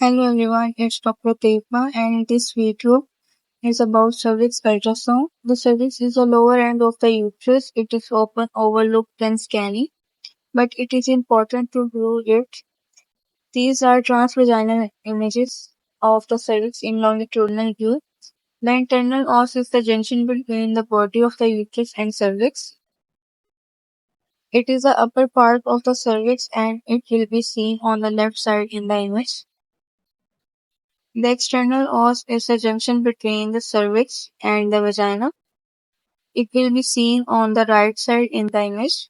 Hello everyone, it's Dr. Tepa and this video is about cervix ultrasound. The cervix is the lower end of the uterus. It is often overlooked when scanning, but it is important to view it. These are transvaginal images of the cervix in longitudinal view. The internal os is the junction between the body of the uterus and cervix. It is the upper part of the cervix and it will be seen on the left side in the image. The external os is the junction between the cervix and the vagina. It will be seen on the right side in the image.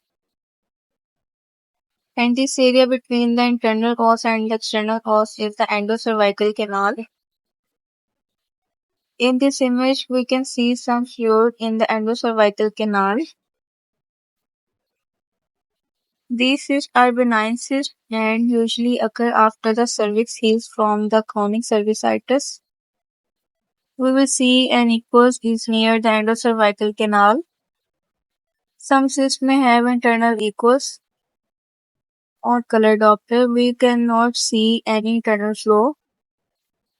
And this area between the internal os and the external os is the endocervical canal. In this image, we can see some fluid in the endocervical canal. These cysts are benign cysts and usually occur after the cervix heals from the chronic cervicitis. We will see an equus is near the endocervical canal. Some cysts may have internal equus. On color Doppler, we cannot see any internal flow.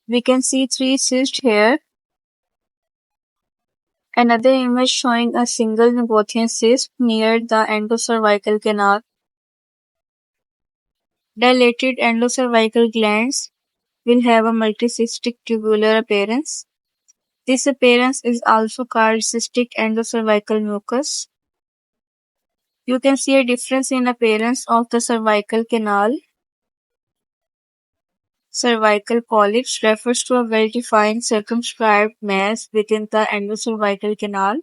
We can see 3 cysts here. Another image showing a single Nabothian cyst near the endocervical canal. Dilated endocervical glands will have a multicystic tubular appearance. This appearance is also called cystic endocervical mucus. You can see a difference in appearance of the cervical canal. Cervical polyps refers to a well-defined circumscribed mass within the endocervical canal.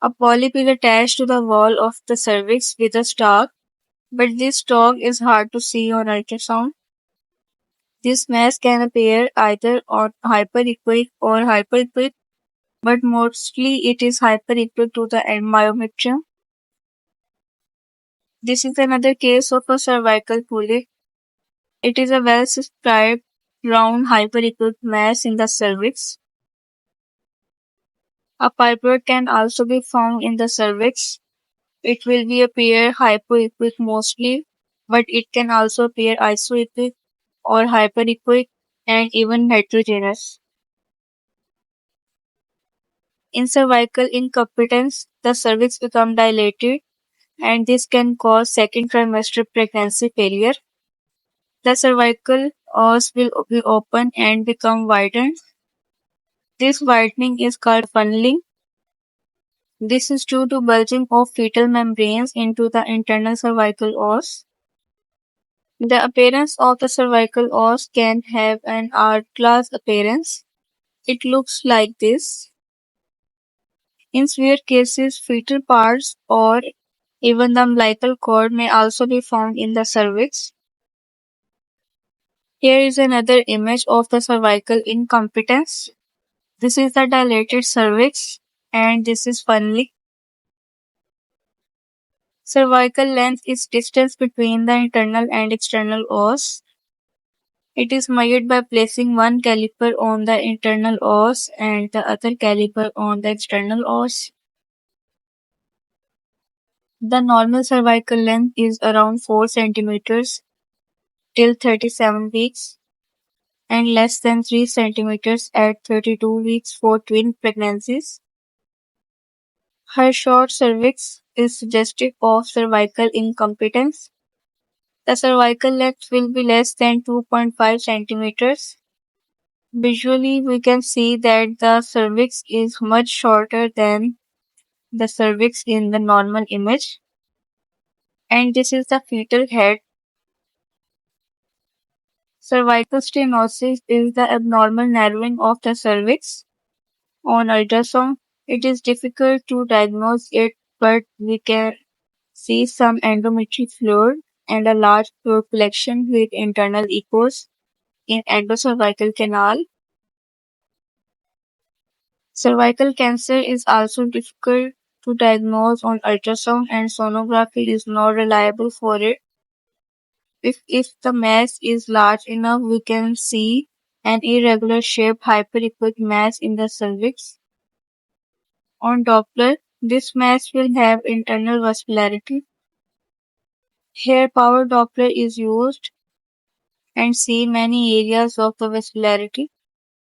A polyp is attached to the wall of the cervix with a stalk, but this stalk is hard to see on ultrasound. This mass can appear either on hyperechoic or hyperechoic, but mostly it is hyperechoic to the myometrium. This is another case of a cervical polyp. It is a well-circumscribed round hyperechoic mass in the cervix. A fibroid can also be found in the cervix. It will be appear hypoechoic mostly, but it can also appear isoechoic or hyperechoic and even heterogeneous. In cervical incompetence, the cervix becomes dilated and this can cause second trimester pregnancy failure. The cervical os will be open and become widened. This widening is called funneling. This is due to bulging of fetal membranes into the internal cervical os. The appearance of the cervical os can have an hourglass appearance. It looks like this. In severe cases, fetal parts or even the umbilical cord may also be found in the cervix. Here is another image of the cervical incompetence. This is the dilated cervix and this is funneling. Cervical length is distance between the internal and external os. It is measured by placing one caliper on the internal os and the other caliper on the external os. The normal cervical length is around 4 centimeters till 37 weeks and less than 3 centimeters at 32 weeks for twin pregnancies. Her short cervix is suggestive of cervical incompetence. The cervical length will be less than 2.5 centimeters. Visually, we can see that the cervix is much shorter than the cervix in the normal image. And this is the fetal head. Cervical stenosis is the abnormal narrowing of the cervix. On ultrasound, it is difficult to diagnose it, but we can see some endometrial fluid and a large fluid collection with internal echoes in endocervical canal. Cervical cancer is also difficult to diagnose on ultrasound and sonography is not reliable for it. If the mass is large enough, we can see an irregular shaped hyperechoic mass in the cervix. On Doppler, this mass will have internal vascularity. Here power Doppler is used. and see many areas of the vascularity.